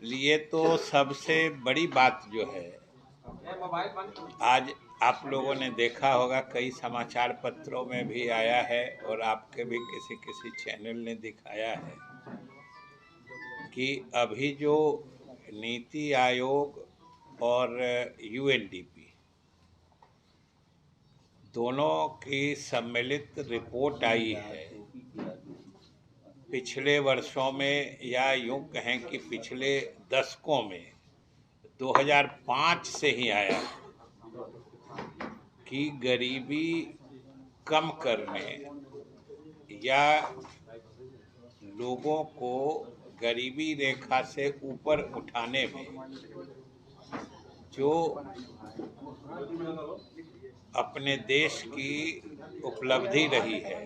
लिए तो सबसे बड़ी बात जो है, आज आप लोगों ने देखा होगा, कई समाचार पत्रों में भी आया है और आपके भी किसी किसी चैनल ने दिखाया है कि अभी जो नीति आयोग और यूएनडीपी दोनों की सम्मिलित रिपोर्ट आई है, पिछले वर्षों में या यूं कहें कि पिछले दशकों में 2005 से ही आया कि गरीबी कम करने या लोगों को गरीबी रेखा से ऊपर उठाने में जो अपने देश की उपलब्धि रही है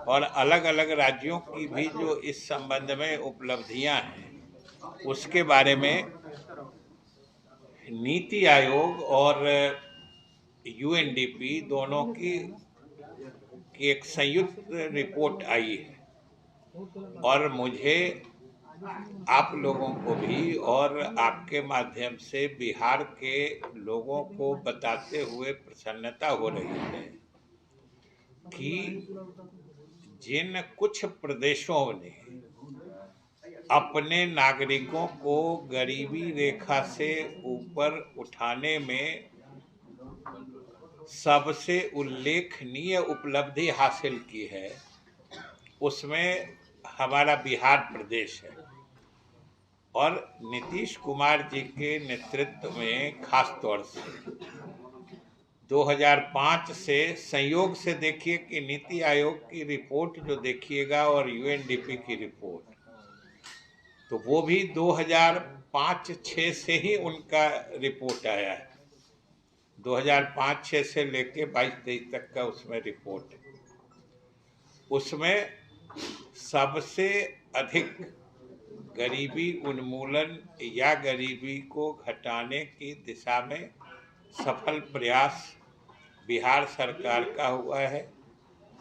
और अलग अलग राज्यों की भी जो इस संबंध में उपलब्धियां हैं, उसके बारे में नीति आयोग और यूएनडीपी दोनों की एक संयुक्त रिपोर्ट आई है और मुझे आप लोगों को भी और आपके माध्यम से बिहार के लोगों को बताते हुए प्रसन्नता हो रही है कि जिन कुछ प्रदेशों ने अपने नागरिकों को गरीबी रेखा से ऊपर उठाने में सबसे उल्लेखनीय उपलब्धि हासिल की है, उसमें हमारा बिहार प्रदेश है। और नीतीश कुमार जी के नेतृत्व में खास तौर से 2005 से संयोग से देखिए कि नीति आयोग की रिपोर्ट जो देखिएगा और यूएनडीपी की रिपोर्ट, तो वो भी 2005-06 से ही उनका रिपोर्ट आया है। 2005-06 से लेके 22-23 तक का उसमें रिपोर्ट है। उसमें सबसे अधिक गरीबी उन्मूलन या गरीबी को घटाने की दिशा में सफल प्रयास बिहार सरकार का हुआ है।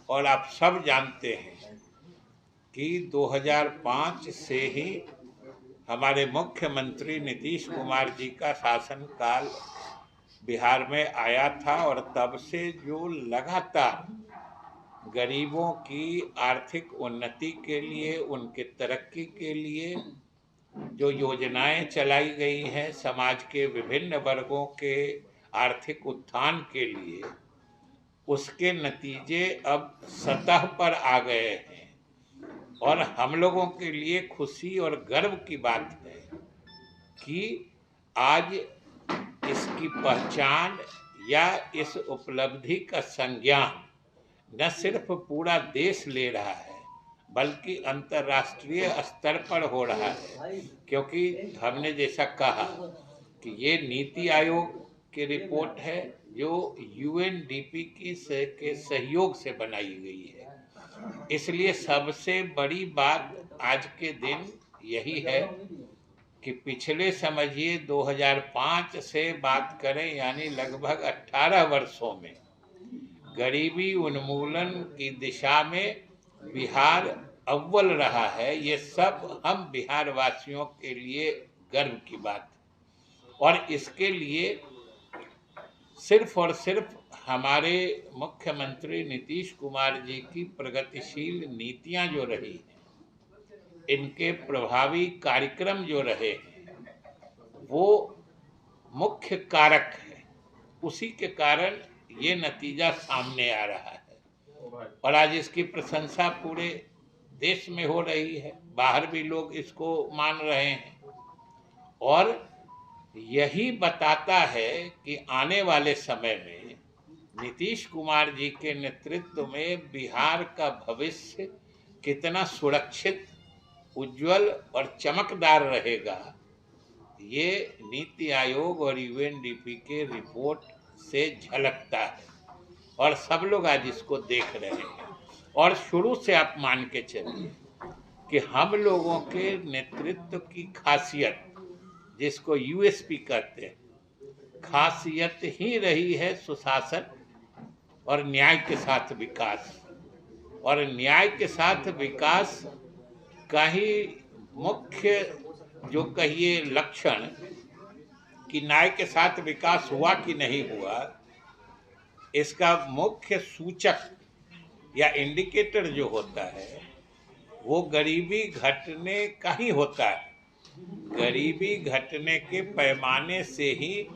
और आप सब जानते हैं कि 2005 से ही हमारे मुख्यमंत्री नीतीश कुमार जी का शासनकाल बिहार में आया था और तब से जो लगातार गरीबों की आर्थिक उन्नति के लिए, उनके तरक्की के लिए जो योजनाएं चलाई गई हैं, समाज के विभिन्न वर्गों के आर्थिक उत्थान के लिए, उसके नतीजे अब सतह पर आ गए हैं। और हम लोगों के लिए खुशी और गर्व की बात है कि आज इसकी पहचान या इस उपलब्धि का संज्ञान न सिर्फ पूरा देश ले रहा है बल्कि अंतर्राष्ट्रीय स्तर पर हो रहा है, क्योंकि हमने जैसा कहा कि ये नीति आयोग की रिपोर्ट है जो यूएनडीपी के सहयोग से बनाई गई है। इसलिए सबसे बड़ी बात आज के दिन यही है कि पिछले समझिए 2005 से बात करें, यानी लगभग 18 वर्षों में गरीबी उन्मूलन की दिशा में बिहार अव्वल रहा है। ये सब हम बिहार वासियों के लिए गर्व की बात है। और इसके लिए सिर्फ और सिर्फ हमारे मुख्यमंत्री नीतीश कुमार जी की प्रगतिशील नीतियां जो रही हैं, इनके प्रभावी कार्यक्रम जो रहे हैं, वो मुख्य कारक है। उसी के कारण ये नतीजा सामने आ रहा है और आज इसकी प्रशंसा पूरे देश में हो रही है, बाहर भी लोग इसको मान रहे हैं। और यही बताता है कि आने वाले समय में नीतीश कुमार जी के नेतृत्व में बिहार का भविष्य कितना सुरक्षित, उज्जवल और चमकदार रहेगा, ये नीति आयोग और यूएनडीपी के रिपोर्ट से झलकता है। और सब लोग आज इसको देख रहे हैं। और शुरू से आप मान के चलिए कि हम लोगों के नेतृत्व की खासियत, जिसको यूएसपी कहते हैं, खासियत ही रही है सुशासन और न्याय के साथ विकास। और न्याय के साथ विकास का ही मुख्य जो कहिए लक्षण कि न्याय के साथ विकास हुआ कि नहीं हुआ, इसका मुख्य सूचक या इंडिकेटर जो होता है वो गरीबी घटने का ही होता है। गरीबी घटने के पैमाने से ही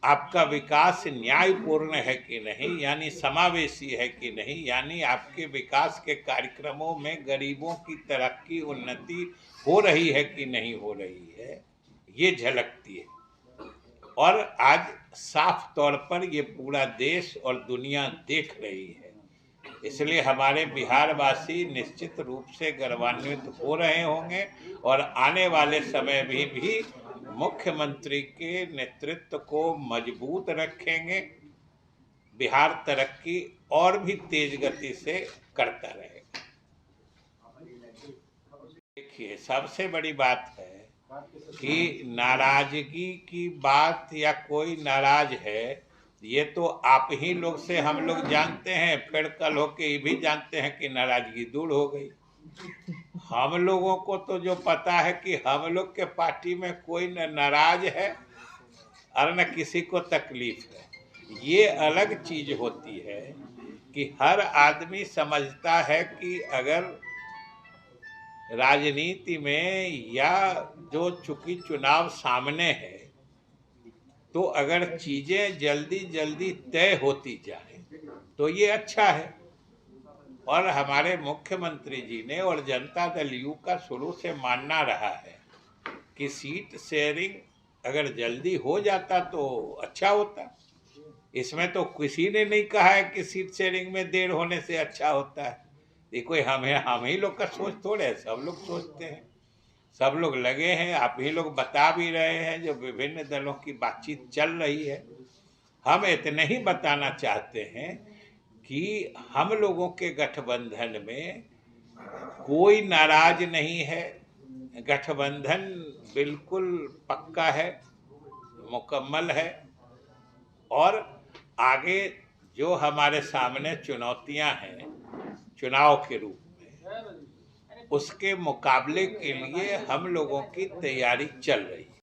आपका विकास न्यायपूर्ण है कि नहीं, यानी समावेशी है कि नहीं, यानी आपके विकास के कार्यक्रमों में गरीबों की तरक्की उन्नति हो रही है कि नहीं हो रही है, ये झलकती है। और आज साफ तौर पर ये पूरा देश और दुनिया देख रही है। इसलिए हमारे बिहार वासी निश्चित रूप से गर्वान्वित हो रहे होंगे और आने वाले समय में भी मुख्यमंत्री के नेतृत्व को मजबूत रखेंगे। बिहार तरक्की और भी तेज गति से करता रहेगा। देखिए, सबसे बड़ी बात है कि नाराजगी की बात या कोई नाराज है, ये तो आप ही लोग से हम लोग जानते हैं, फिर कल होके ये भी जानते हैं कि नाराजगी दूर हो गई। हम लोगों को तो जो पता है कि हम लोग के पार्टी में कोई न नाराज है और न किसी को तकलीफ है। ये अलग चीज होती है कि हर आदमी समझता है कि अगर राजनीति में या जो चूंकि चुनाव सामने है, तो अगर चीजें जल्दी जल्दी तय होती जाए तो ये अच्छा है। और हमारे मुख्यमंत्री जी ने और जनता दल यू का शुरू से मानना रहा है कि सीट शेयरिंग अगर जल्दी हो जाता तो अच्छा होता। इसमें तो किसी ने नहीं कहा है कि सीट शेयरिंग में देर होने से अच्छा होता है। ये कोई हम ही लोग का सोच थोड़े है, सब लोग सोचते हैं, सब लोग लगे हैं। आप ही लोग बता भी रहे हैं, जो विभिन्न दलों की बातचीत चल रही है। हम इतने ही बताना चाहते हैं कि हम लोगों के गठबंधन में कोई नाराज नहीं है। गठबंधन बिल्कुल पक्का है, मुकम्मल है। और आगे जो हमारे सामने चुनौतियां हैं चुनाव के रूप में, उसके मुकाबले के लिए हम लोगों की तैयारी चल रही है।